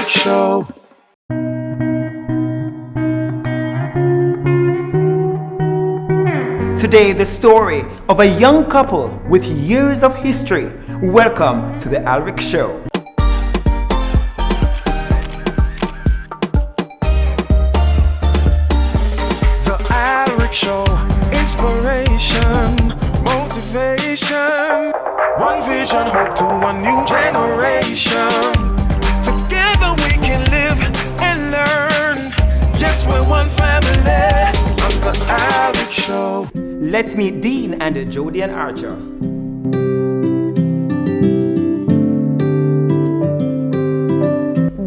Alric Show. Today, the story of a young couple with years of history. Welcome to the Alric Show. The Alric Show. Inspiration, motivation. One vision, hope to one new generation. Together we can live and learn. Yes, we're one family. On the Alric Show. Let's meet Dean and Jody and Archer.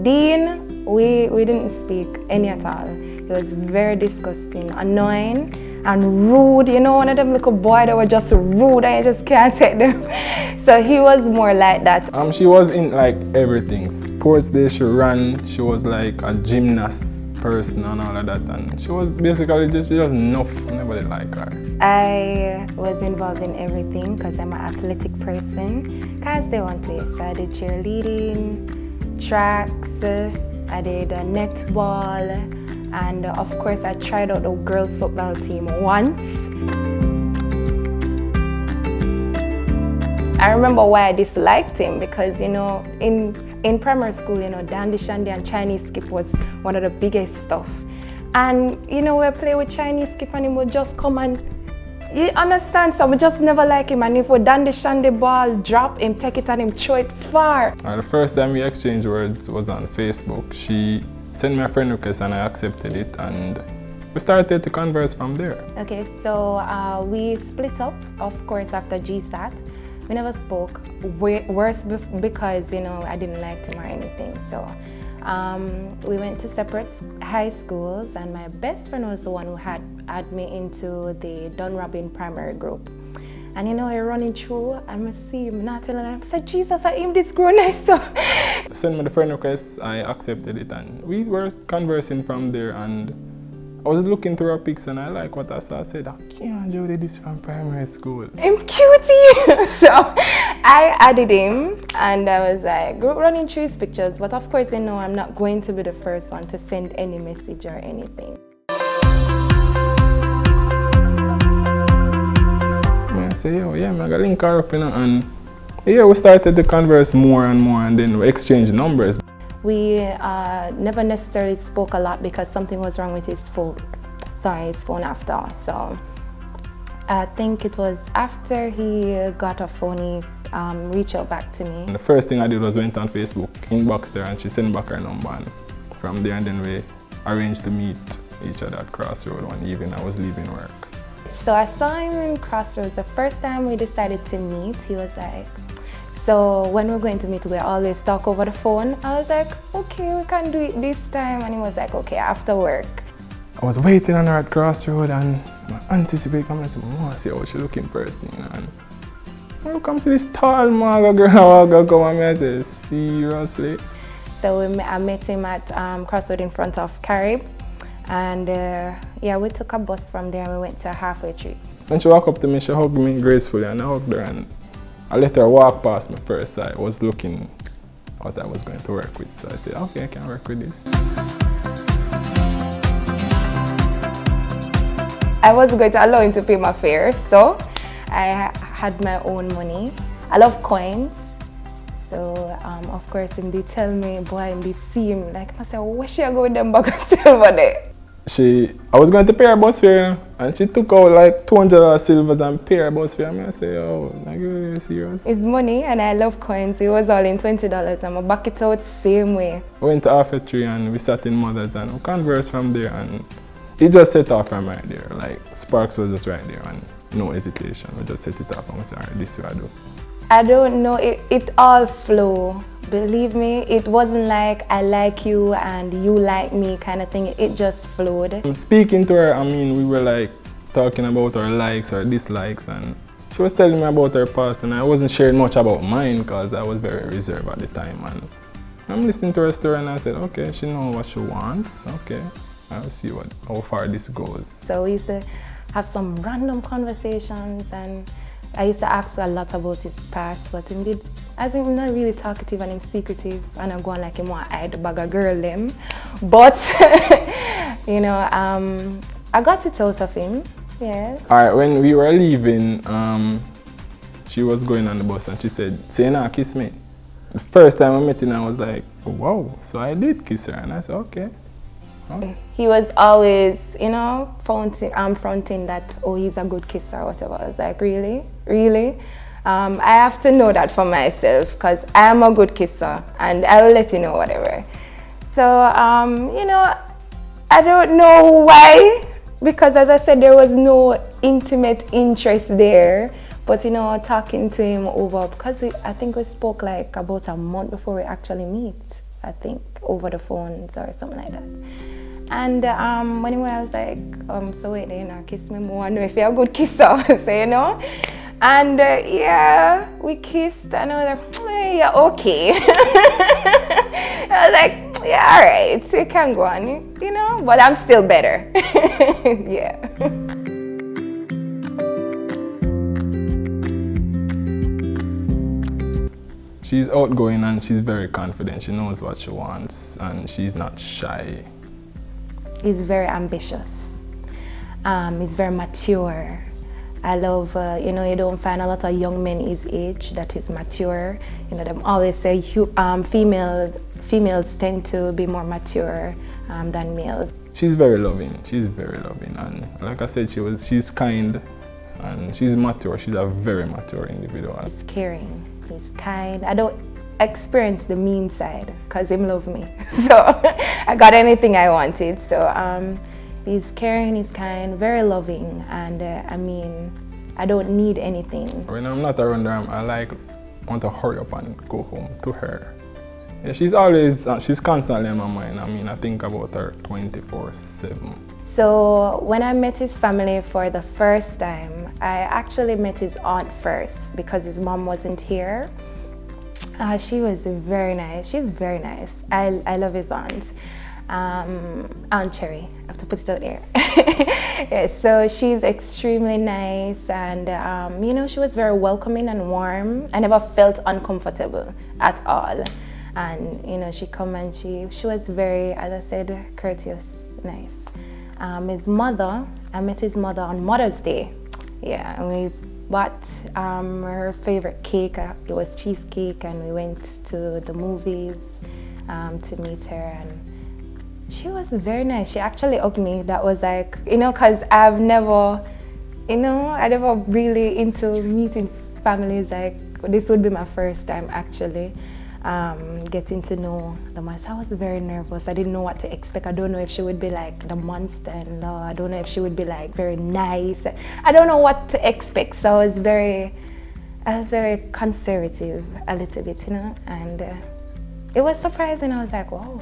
Dean, we didn't speak any at all. He was very disgusting, annoying, and rude. You know, one of them little boy that were just rude and you just can't take them. So he was more like that. She was in like everything. Sports day she ran, she was like a gymnast person and all of that, and she was basically just enough. Nobody liked her. I was involved in everything because I'm an athletic person. Can't stay one place. So I did cheerleading, tracks, I did netball, and of course I tried out the girls football team once. I remember why I disliked him because, you know, in primary school, you know, dandy shandy and Chinese skip was one of the biggest stuff. And, you know, we play with Chinese skip and he would just come and, you understand, so we just never like him. And if we dandy shandy ball, drop him, take it and him throw it far. The first time we exchanged words was on Facebook. She sent me a friend request and I accepted it, and we started to converse from there. Okay, so we split up, of course, after GSAT. We never spoke, worse because, you know, I didn't like him or anything. So we went to separate high schools, and my best friend was the one who had me into the Dunrobin primary group. And you know, I running through, I see him, not telling him, I said, Jesus, I am this grown nice. Sent me the friend request, I accepted it, and we were conversing from there. And I was looking through her pics and I like what I saw. I said, I can't do this from primary school. I'm cutie! So I added him and I was like running through his pictures. But of course, you know, I'm not going to be the first one to send any message or anything. I say, yo, yeah, man, I got link her up, you know, and yeah, we started to converse more and more, and then we exchanged numbers. We never necessarily spoke a lot because something was wrong with his phone. His phone after. So I think it was after he got a phone, he reached out back to me. And the first thing I did was went on Facebook, inbox there, and she sent back her number. And from there, and then we arranged to meet each other at Crossroad one evening. I was leaving work. So I saw him in Crossroads. The first time we decided to meet, he was like, so when we're going to meet, we always talk over the phone. I was like, okay, we can do it this time. And he was like, okay, after work. I was waiting on her at Crossroad and I anticipated coming and said, I want to see how she look in person, you know. And when I come to this tall maga girl, I go and I said, seriously? So I met him at Crossroad in front of Carib. And yeah, we took a bus from there and we went to a halfway tree. When she walked up to me, she hugged me gracefully and I hugged her. And I let her walk past me first. So I was looking what I was going to work with. So I said, okay, I can work with this. I wasn't going to allow him to pay my fare, so I had my own money. I love coins. So of course, him did tell me, boy, him did see him. Like I said, where should I go with them bag of silver there? I was going to pay her bus fare, and she took out like $200 silvers and pay her bus fare. I said, oh, like, you serious? It's money, and I love coins. It was all in $20. I'm going to back it out same way. We went to Halfway Tree and we sat in Mother's and we conversed from there, and it just set off from right there. Like, sparks was just right there and no hesitation. We just set it off and we said, all right, this is what I do. I don't know, it all flow. Believe me, it wasn't like I like you and you like me kind of thing. It just flowed. Speaking to her, I mean, we were like talking about our likes or dislikes, and she was telling me about her past, and I wasn't sharing much about mine because I was very reserved at the time. And I'm listening to her story and I said, okay, she knows what she wants. Okay, I'll see how far this goes. So we used to have some random conversations, and I used to ask a lot about his past, but he did as in, I'm not really talkative and I'm secretive and I go on like him want to hide the bag of girl them. But, you know, I got it out of him, yeah. Alright, when we were leaving, she was going on the bus and she said, "Say now, kiss me." The first time I met him, I was like, wow. So I did kiss her and I said, okay. Oh. He was always, you know, fronting that, oh, he's a good kisser or whatever. I was like, really? Really? I have to know that for myself because I am a good kisser and I will let you know whatever. So, you know, I don't know why, because as I said, there was no intimate interest there. But, you know, talking to him over, because I think we spoke like about a month before we actually meet, I think, over the phones or something like that. And when he was like, so wait, you know, kiss me more, I know if you're a good kisser, so, you know. And yeah, we kissed and I was like, yeah, okay. I was like, yeah, all right, you can go on, you know, but I'm still better, yeah. She's outgoing and she's very confident. She knows what she wants and she's not shy. He's very ambitious. He's very mature. I love, you know, you don't find a lot of young men his age that is mature. You know, them always say females tend to be more mature than males. She's very loving. She's very loving. And like I said, she's kind and she's mature. She's a very mature individual. He's caring. He's kind. I don't experience the mean side because him love me. So I got anything I wanted. So he's caring, he's kind, very loving, and I mean, I don't need anything. When I'm not around her, I want to hurry up and go home to her. Yeah, she's constantly in my mind. I mean, I think about her 24/7. So when I met his family for the first time, I actually met his aunt first because his mom wasn't here. She was very nice. She's very nice. I love his aunt. Aunt Cherry, I have to put it out there. Yeah, so she's extremely nice and you know, she was very welcoming and warm. I never felt uncomfortable at all. And you know, she come and she was very, as I said, courteous, nice. His mother, I met his mother on Mother's Day. Yeah, and we bought her favorite cake. It was cheesecake, and we went to the movies to meet her. And she was very nice. She actually hugged me. That was like, you know, because I've never, you know, I never really into meeting families. Like, this would be my first time actually. Getting to know the mother. I was very nervous. I didn't know what to expect. I don't know if she would be like the monster-in-law. I don't know if she would be like very nice. I don't know what to expect. So I was very conservative a little bit, you know, and it was surprising. I was like, wow.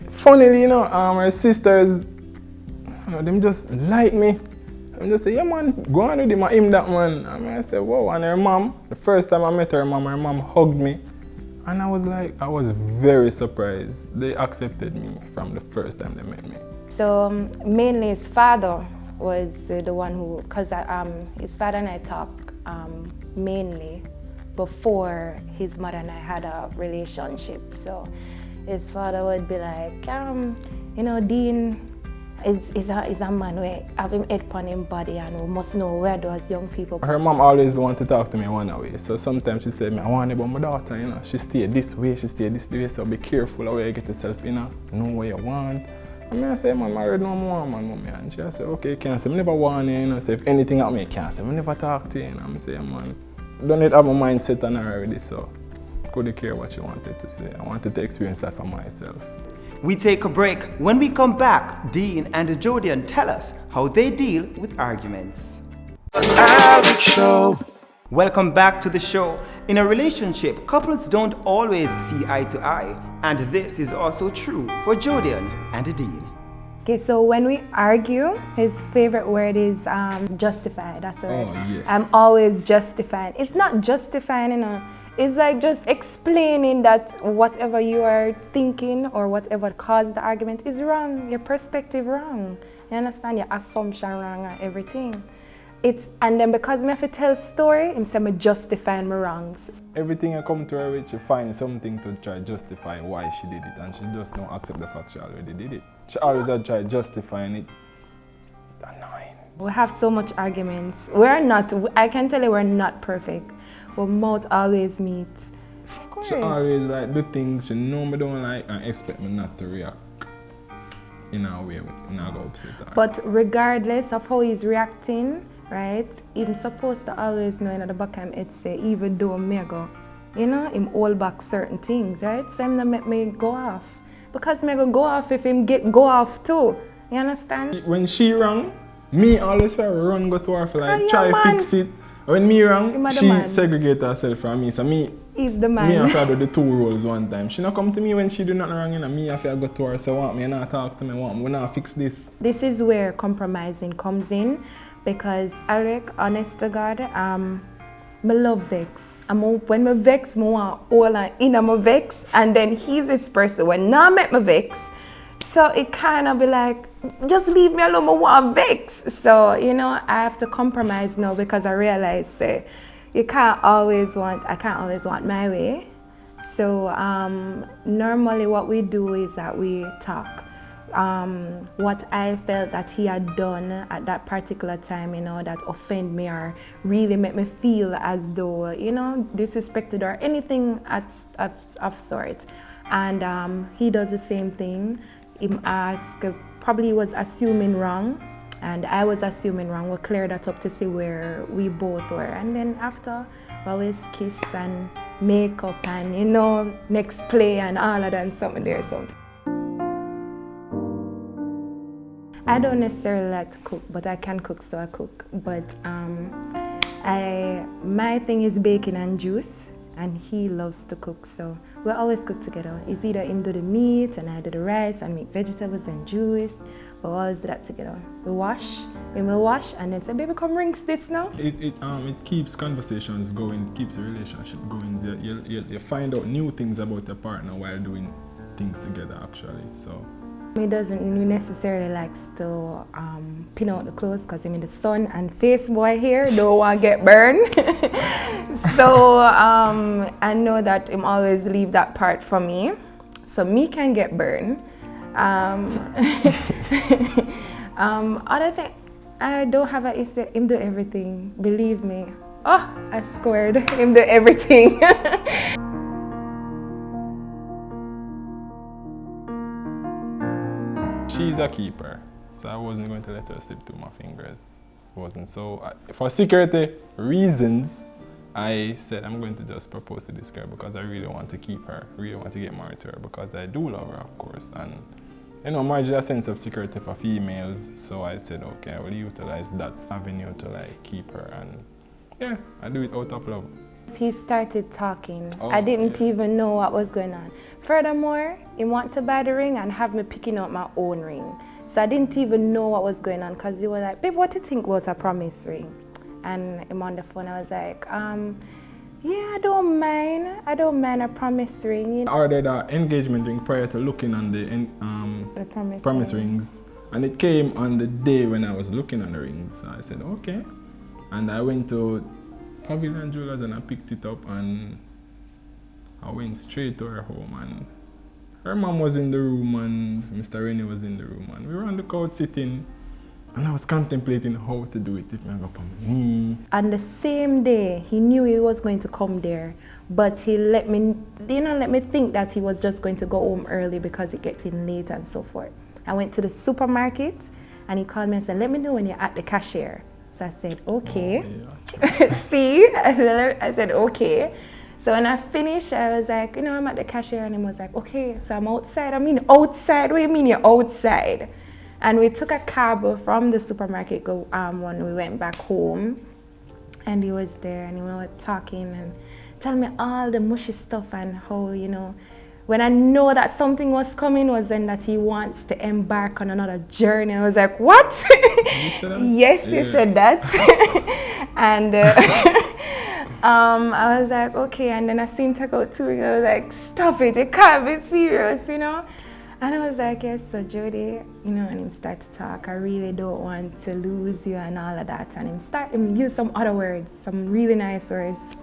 Funnily, you know, her sisters, you know, them just like me. And just say, yeah man, go on with him that man. And I said, wow. And her mom, the first time I met her mom hugged me. And I was very surprised. They accepted me from the first time they met me. So mainly his father was the one who, because his father and I talked mainly before his mother and I had a relationship. So his father would be like, you know, Dean is a man who have him head upon him body and we must know where those young people. Her mom always want to talk to me one way. So sometimes she said, I want about my daughter, you know. She stayed this way, so be careful how you get yourself in, know what you want. And I say, man, I already know my woman, mommy. And she said, okay, can't say, I never want you, you know. So if anything happen, can't say, I never talk to you. And I'm saying, man, don't need to have a mindset on her already, so I couldn't care what she wanted to say. I wanted to experience that for myself. We take a break. When we come back, Dean and Jodian tell us how they deal with arguments. Alex Show. Welcome back to the show. In a relationship, couples don't always see eye to eye, and this is also true for Jodian and Dean. Okay, so when we argue, his favorite word is justify. That's the word. Oh, yes. I'm always justifying. It's not justifying, you know. It's like just explaining that whatever you are thinking or whatever caused the argument is wrong. Your perspective wrong. You understand? Your assumption wrong and everything. And then because me have to tell story, him say me justifying my wrongs. Everything I come to her with, she finds something to try justify why she did it, and she just don't accept the fact she already did it. She always try justifying it. Annoying. We have so much arguments. I can tell you we're not perfect. Our mouth always meet. Of course. She always like do things she know me don't like and expect me not to react in a way in a go upset her. But regardless of how he's reacting, right, him supposed to always know in the back of him head say, even though me go, him hold back certain things, right? So him not make me go off. Because me go off if him go off too. You understand? When she wrong, me always try run go to her for like try man. fix it. When me wrong, Him a the she man. segregate herself from me. So He's the man. me have to do the two roles one time. She not come to me when she do nothing wrong, and me have to go to her. So want me not talk to me, want me not fix this. This is where compromising comes in, because Alec, honest to God, me love vex. When me vex, me want all in my vex, and then he's this person when not make me vex. So it kind of be like, just leave me alone, I want vex. So, I have to compromise now because I realize I can't always want my way. So normally what we do is that we talk. What I felt that he had done at that particular time, that offend me or really make me feel as though, disrespected or anything of sort. And he does the same thing. Him ask, probably was assuming wrong, and I was assuming wrong. We cleared that up to see where we both were, and then after, we always kiss and make up and next play and all of that and something there. Something. I don't necessarily like to cook, but I can cook, so I cook. But my thing is baking and juice, and he loves to cook, so we always cook together. It's either him do the meat and I do the rice and make vegetables and juice. We always do that together. We wash, and then say, baby, come rinse this now. It keeps conversations going, keeps the relationship going. You find out new things about your partner while doing things together, actually. So He doesn't necessarily likes to pin out the clothes because I'm in the sun and face boy here don't want to get burned. So I know that him always leave that part for me, so me can get burned. Other thing, I don't have a issue. Him do everything. Believe me. Oh, I scored. Him do everything. she's a keeper, so I wasn't going to let her slip through my fingers. Wasn't so. For security reasons, I said I'm going to just propose to this girl because I really want to keep her, really want to get married to her because I do love her, of course. And marriage is a sense of security for females, so I said, okay, I will utilize that avenue to like keep her, and yeah, I do it out of love. He started talking. I didn't even know what was going on. Furthermore, he wanted to buy the ring and have me picking out my own ring. So I didn't even know what was going on because he was like, babe, what do you think about a promise ring? And him on the phone, I was like, yeah, I don't mind a promise ring. I ordered an engagement ring prior to looking on the promise rings. And it came on the day when I was looking at the rings. So I said, okay. And I went to Pavilion Jewelers and I picked it up and I went straight to her home, and her mom was in the room and Mr. Rennie was in the room, and we were on the couch sitting, and I was contemplating how to do it if I go up on me. On the same day, he knew he was going to come there, but he let me think that he was just going to go home early because it gets in late and so forth. I went to the supermarket and he called me and said, let me know when you're at the cashier. So I said, okay. Oh, yeah. See, I said, okay. So when I finished, I was like, I'm at the cashier, and he was like, okay, so I'm outside. I mean, outside? What do you mean you're outside? And we took a cab from the supermarket when we went back home, and he was there, and we were talking and telling me all the mushy stuff and how, when I know that something was coming was then that he wants to embark on another journey. I was like, what? You said that? Yes, yeah. You said that. And I was like, okay. And then I seen him take out 2 rings. I was like, stop it, it can't be serious, And I was like, yes, so Jody, you know, and him start to talk, I really don't want to lose you and all of that. And him use some other words, some really nice words.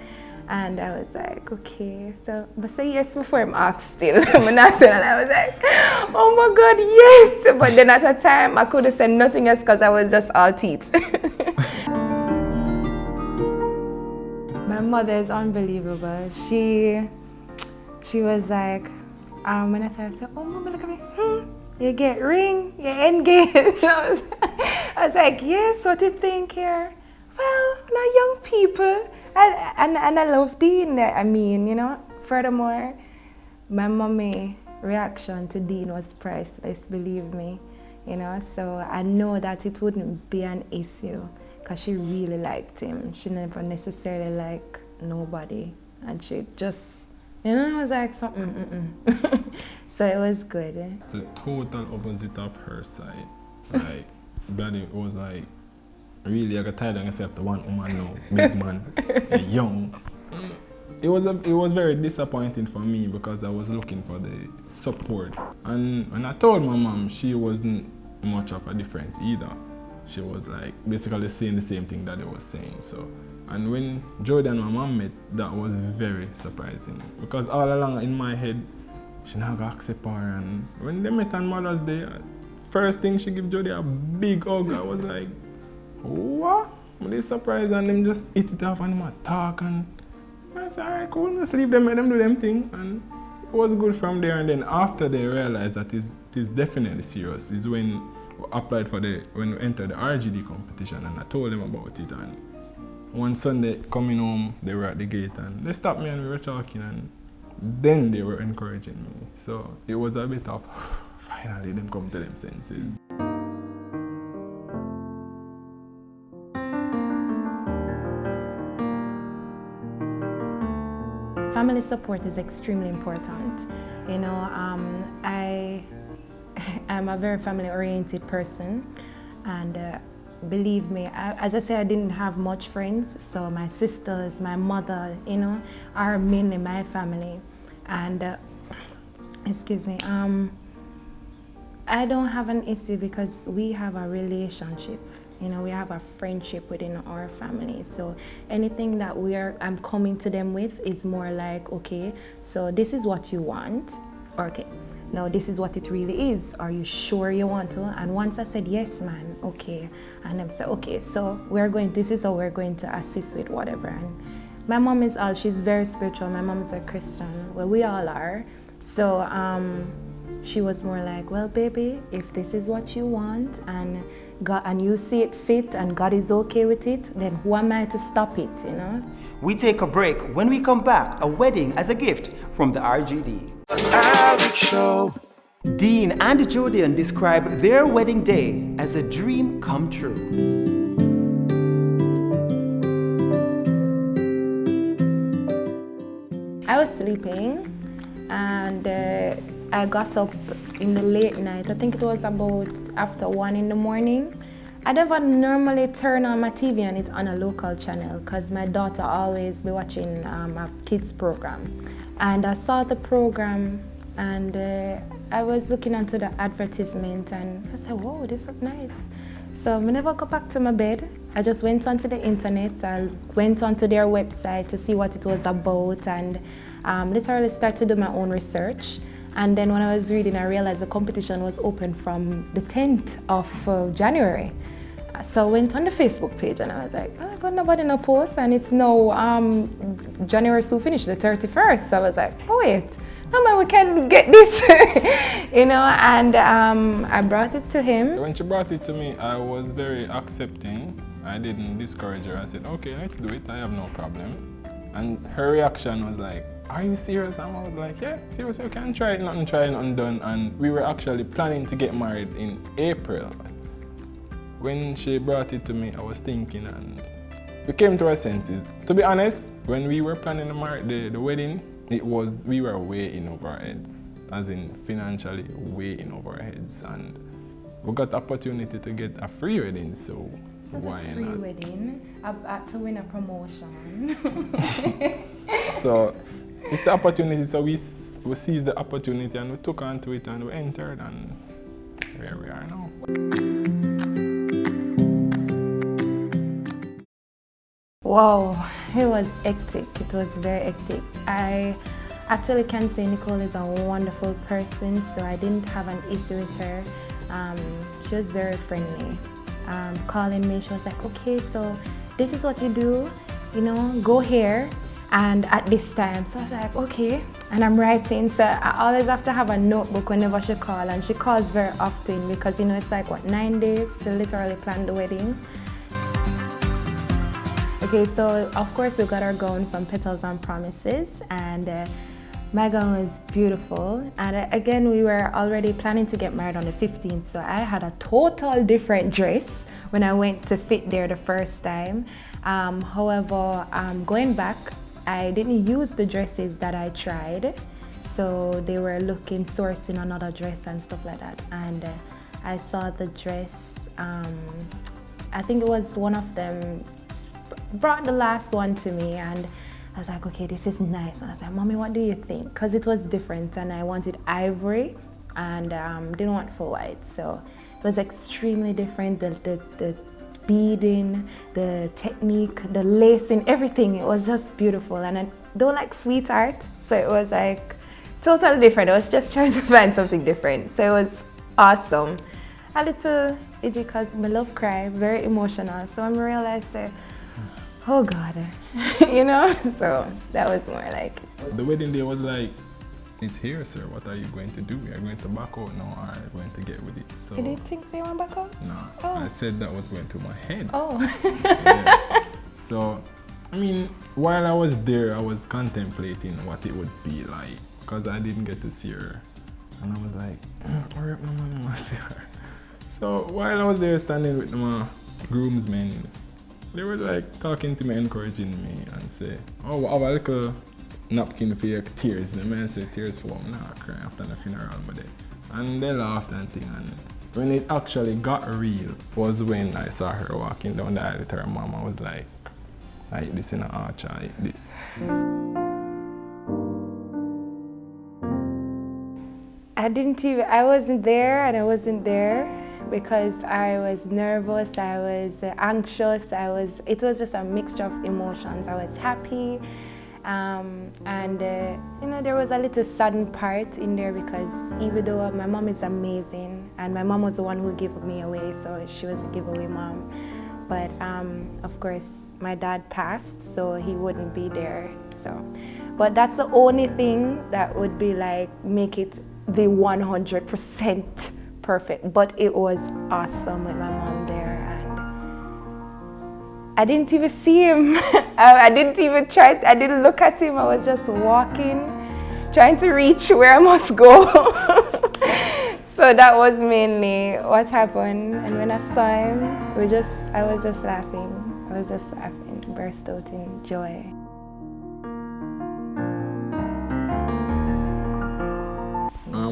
And I was like, okay. So, but say yes before him asked still. And I was like, oh my God, yes. But then at a time, I could have said nothing else because I was just all teeth. My mother is unbelievable. She was like, when I said, oh, Mama, look at me. You get ring, you engaged. I was like, yes, what do you think here? Well, now young people, and I love Dean. I mean, you know, furthermore, my mommy reaction to Dean was priceless, believe me. You know, so I know that it wouldn't be an issue because she really liked him. She never necessarily liked nobody. And she just, you know, it was like something, So it was good. The total opposite of her side. Like, Daddy was like, really, I got tired of myself to one woman now, big man, and young. It was very disappointing for me because I was looking for the support. And when I told my mom, she wasn't much of a difference either. She was like basically saying the same thing that they was saying. So, and when Jody and my mom met, that was very surprising because all along in my head, she not gonna accept her. And when they met on Mother's Day, first thing she gave Jody a big hug. I was like, what? They surprised and them just eat it off and them talk and I said, alright, cool, just leave them, let them do them thing. And it was good from there. And then after they realized that it is definitely serious, is when we applied for when we entered the RGD competition and I told them about it. And one Sunday coming home, they were at the gate and they stopped me and we were talking and then they were encouraging me. So it was a bit of, finally them come to them senses. Family support is extremely important. You know, I'm a very family-oriented person, and believe me, as I said, I didn't have much friends, so my sisters, my mother, you know, are mainly my family. And, excuse me, I don't have an issue because we have a relationship. You know, we have a friendship within our family. So anything that I'm coming to them with is more like, okay, so this is what you want. Okay, now this is what it really is. Are you sure you want to? And once I said, yes, man, okay. And they said, okay, so this is how we're going to assist with whatever. And my mom she's very spiritual. My mom is a Christian. Well, we all are. So she was more like, well, baby, if this is what you want and you see it fit and God is okay with it, then who am I to stop it, you know? We take a break. When we come back, a wedding as a gift from the RGD. Alex Show. Dean and Jodian describe their wedding day as a dream come true. I was sleeping and I got up in the late night. I think it was about after 1 in the morning. I never normally turn on my TV and it's on a local channel because my daughter always be watching a kids program. And I saw the program and I was looking onto the advertisement and I said, whoa, this looks nice. So I never go back to my bed. I just went onto the internet. I went onto their website to see what it was about and literally started to do my own research. And then when I was reading, I realized the competition was open from the 10th of January. So I went on the Facebook page and I was like, oh, but nobody no post and it's now January so finished, the 31st. So I was like, oh wait, no man, we can get this, you know, and I brought it to him. When she brought it to me, I was very accepting. I didn't discourage her. I said, okay, let's do it, I have no problem. And her reaction was like, are you serious? And I was like, yeah, seriously, you can try it, nothing done. And we were actually planning to get married in April. When she brought it to me, I was thinking and we came to our senses. To be honest, when we were planning the wedding, we were way in over our heads, as in financially way in over our heads. And we got the opportunity to get a free wedding, so why not? Free wedding, I've had to win a promotion. So it's the opportunity, so we we seized the opportunity and we took on to it and we entered, and here we are now. Wow, it was hectic. It was very hectic. I actually can say Nicole is a wonderful person, so I didn't have an issue with her. She was very friendly. Calling me, she was like, okay, so this is what you do, you know, go here and at this time. So I was like, okay, and I'm writing. So I always have to have a notebook whenever she calls, and she calls very often because, you know, it's like, what, 9 days to literally plan the wedding. Okay, so of course we got our gown from Petals and Promises, and my gown was beautiful. And again, we were already planning to get married on the 15th, so I had a total different dress when I went to fit there the first time. However, going back, I didn't use the dresses that I tried, so they were sourcing another dress and stuff like that. And I saw the dress, I think it was one of them brought the last one to me, and I was like, okay, this is nice. And I was like, Mommy, what do you think? Because it was different, and I wanted ivory and didn't want full white. So it was extremely different. The beading, the technique, the lacing, everything. It was just beautiful. And I don't like sweet art, so it was like totally different. I was just trying to find something different. So it was awesome. A little edgy because my love cry, very emotional. So I realized, oh God, you know? So that was more like. The wedding day was like, it's here, sir. What are you going to do? Are you going to back out now, or are you going to get with it? So, You didn't think they went back out? No, Oh. I said that was going to my head. Oh. Yeah. So, I mean, while I was there, I was contemplating what it would be like, because I didn't get to see her. And I was like, hurry up, I want to see her. So while I was there standing with my groomsmen, they were like talking to me, encouraging me, and say, oh, we have a little napkin for your tears. The man said, tears for me, nah, cry after the funeral, but and they laughed and thing. And when it actually got real was when I saw her walking down the aisle with her mom. I was like, I eat this in an arch, I eat this. I wasn't there, and I wasn't there because I was nervous, I was anxious, it was just a mixture of emotions. I was happy, and you know, there was a little sudden part in there because even though my mom is amazing, and my mom was the one who gave me away, so she was a giveaway mom. But of course, my dad passed, so he wouldn't be there. So, but that's the only thing that would be like make it the 100% perfect. But it was awesome with my mom there, and I didn't even see him. I didn't even try. I didn't look at him. I was just walking, trying to reach where I must go. So that was mainly what happened. And when I saw him, I was just laughing. I was just laughing, burst out in joy.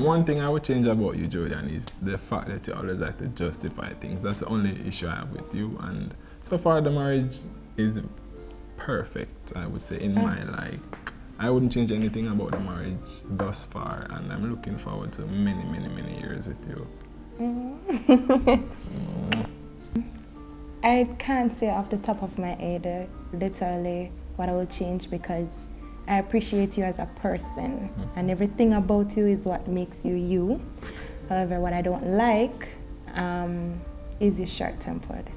One thing I would change about you, Jordan, is the fact that you always like to justify things. That's the only issue I have with you. And so far, the marriage is perfect, I would say, in my life. I wouldn't change anything about the marriage thus far, and I'm looking forward to many, many, many years with you. I can't say off the top of my head literally what I would change, because I appreciate you as a person, and everything about you is what makes you you. However, what I don't like is you're short-tempered.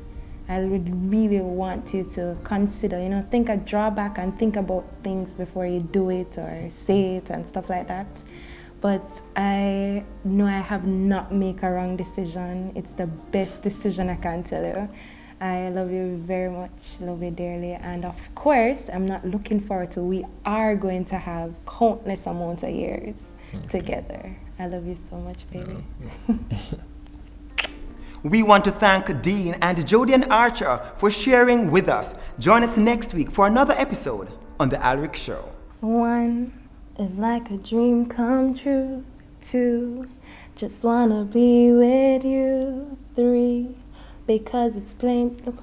I would really want you to consider, you know, think a drawback and think about things before you do it or say it and stuff like that. But I know I have not made a wrong decision. It's the best decision I can tell you. I love you very much, love you dearly, and of course, I'm not looking forward to, we are going to have countless amounts of years together. I love you so much, baby. We want to thank Dean and Jodian Archer for sharing with us. Join us next week for another episode on The Alric Show. 1 is like a dream come true. 2, just wanna be with you. 3, because it's plain that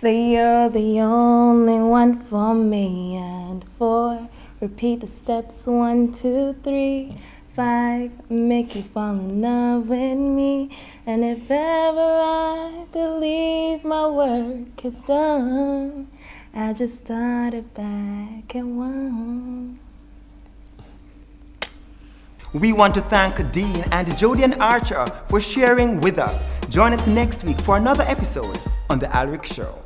you're the only one for me. And 4, Repeat the steps 1, 2, 3, 5. Make you fall in love with me. And if ever I believe my work is done, I just started back at 1. We want to thank Dean and Jodian Archer for sharing with us. Join us next week for another episode on The Alric Show.